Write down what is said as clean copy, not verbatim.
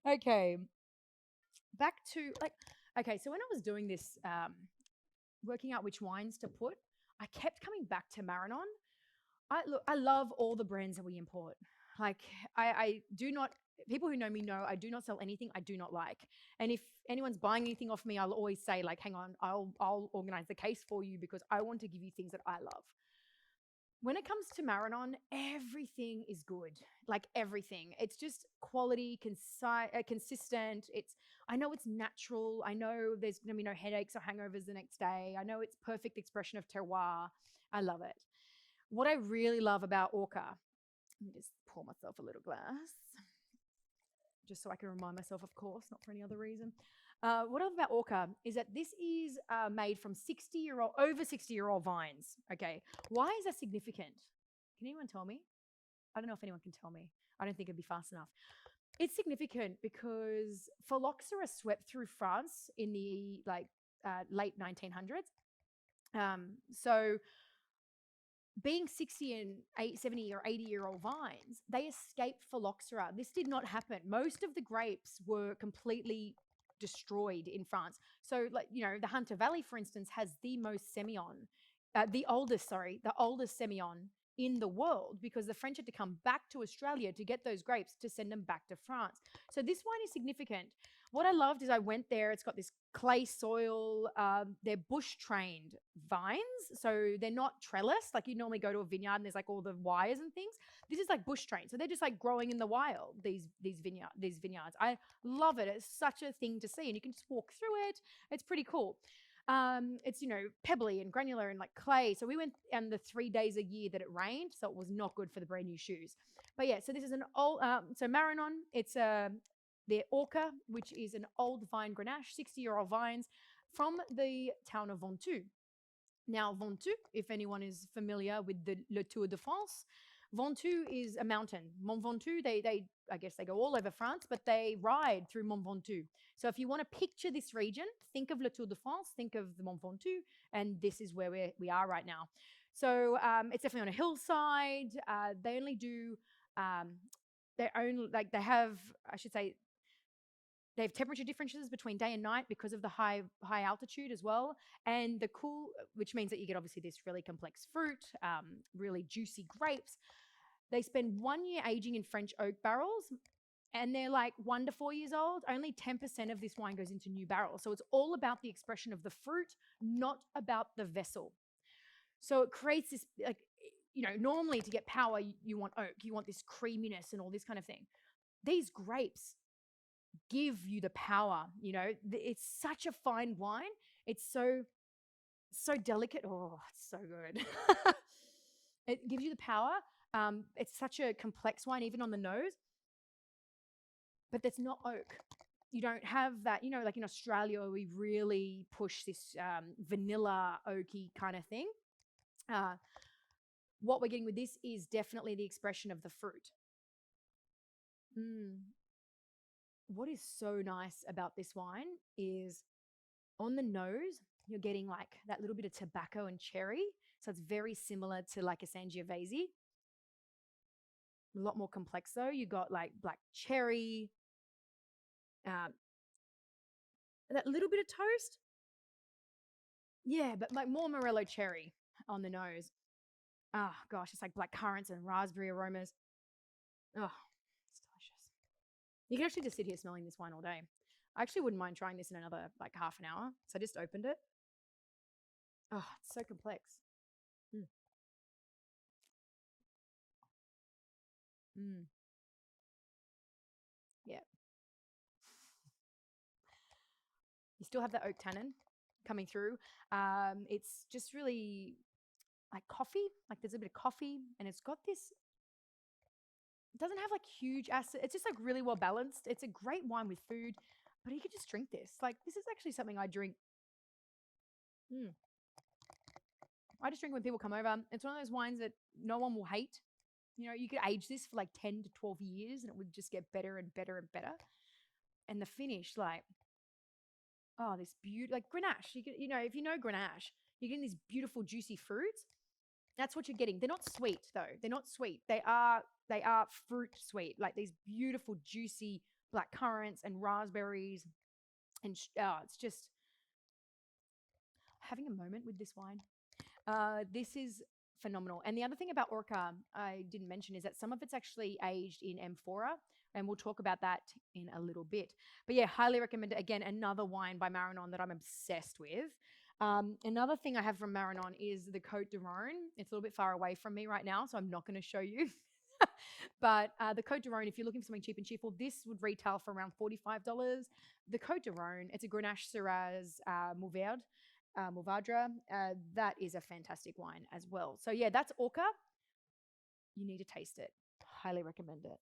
Okay, back to like, okay, so when I was doing this, working out which wines to put, I kept coming back to Marrenon. I love all the brands that we import. Like I do not, people who know me know I do not sell anything I do not like. And if anyone's buying anything off me, I'll always say like, hang on, I'll organize the case for you because I want to give you things that I love. When it comes to Marrenon, everything is good. Like everything. It's just quality, consistent. I know it's natural. I know there's going to be no headaches or hangovers the next day. I know it's perfect expression of terroir. I love it. What I really love about Orca, let me just pour myself a little glass, just so I can remind myself, of course, not for any other reason. What I love about Orca is that this is made from over 60-year-old vines. Okay, why is that significant? Can anyone tell me? I don't know if anyone can tell me. I don't think it'd be fast enough. It's significant because phylloxera swept through France in the late 1900s. So being 60 and 70 or 80-year-old vines, they escaped phylloxera. This did not happen. Most of the grapes were completely destroyed in France. So, like, the Hunter Valley, for instance, has the oldest Semillon in the world because the French had to come back to Australia to get those grapes to send them back to France. So this wine is significant. What I loved is I went there. It's got this clay soil. They're bush trained vines, so they're not trellis like you normally go to a vineyard and there's like all the wires and things. This is like bush trained, so they're just like growing in the wild. These vineyards. I love it. It's such a thing to see, and you can just walk through it. It's pretty cool. It's pebbly and granular and like clay. So we went on the 3 days a year that it rained, so it was not good for the brand new shoes. But yeah, so this is an old so Marrenon. It's the Orca, which is an old vine Grenache, 60-year-old vines from the town of Ventoux. Now, Ventoux, if anyone is familiar with the Le Tour de France, Ventoux is a mountain. Mont Ventoux, I guess they go all over France, but they ride through Mont Ventoux. So if you want to picture this region, think of Le Tour de France, think of the Mont Ventoux, and this is where we are right now. So it's definitely on a hillside. They only do their own, like they have, I should say, they have temperature differences between day and night because of the high altitude as well, and the cool, which means that you get obviously this really complex fruit, really juicy grapes. They spend 1 year aging in French oak barrels, and they're like 1 to 4 years old. Only 10% of this wine goes into new barrels, so it's all about the expression of the fruit, not about the vessel. So it creates this like, normally to get power, you want oak, you want this creaminess and all this kind of thing. These grapes give you the power. It's such a fine wine. It's so delicate. Oh, it's so good. It gives you the power. It's such a complex wine, even on the nose, but that's not oak. You don't have that, like in Australia, we really push this vanilla oaky kind of thing. What we're getting with this is definitely the expression of the fruit. What is so nice about this wine is on the nose, you're getting like that little bit of tobacco and cherry. So it's very similar to like a Sangiovese. A lot more complex though. You got like black cherry, that little bit of toast. Yeah, but like more Morello cherry on the nose. Oh gosh, it's like black currants and raspberry aromas. Oh, it's delicious. You can actually just sit here smelling this wine all day. I actually wouldn't mind trying this in another like half an hour. So I just opened it. Oh, it's so complex. Mm. Mm. Yeah. You still have that oak tannin coming through. It's just really like coffee. Like there's a bit of coffee, and it's got this. It doesn't have like huge acid. It's just like really well balanced. It's a great wine with food, but you could just drink this. Like this is actually something I drink. Mm. I just drink when people come over. It's one of those wines that no one will hate. You could age this for like 10 to 12 years and it would just get better and better and better. And the finish, like, oh, this beautiful, like Grenache. If you know Grenache, you're getting these beautiful, juicy fruits. That's what you're getting. They're not sweet though. They're not sweet. They are fruit sweet, like these beautiful, juicy black currants and raspberries, and it's just having a moment with this wine. This is phenomenal. And the other thing about Orca I didn't mention is that some of it's actually aged in amphora, and we'll talk about that in a little bit. But yeah, highly recommend it. Again, another wine by Marrenon that I'm obsessed with. Another thing I have from Marrenon is the Côte de Rhône. It's a little bit far away from me right now, so I'm not going to show you. But the Côte de Rhône, if you're looking for something cheap and cheerful, this would retail for around $45. The Côte de Rhône, it's a Grenache Shiraz Mourvèdre. That is a fantastic wine as well. So yeah, that's Orca. You need to taste it. Highly recommend it.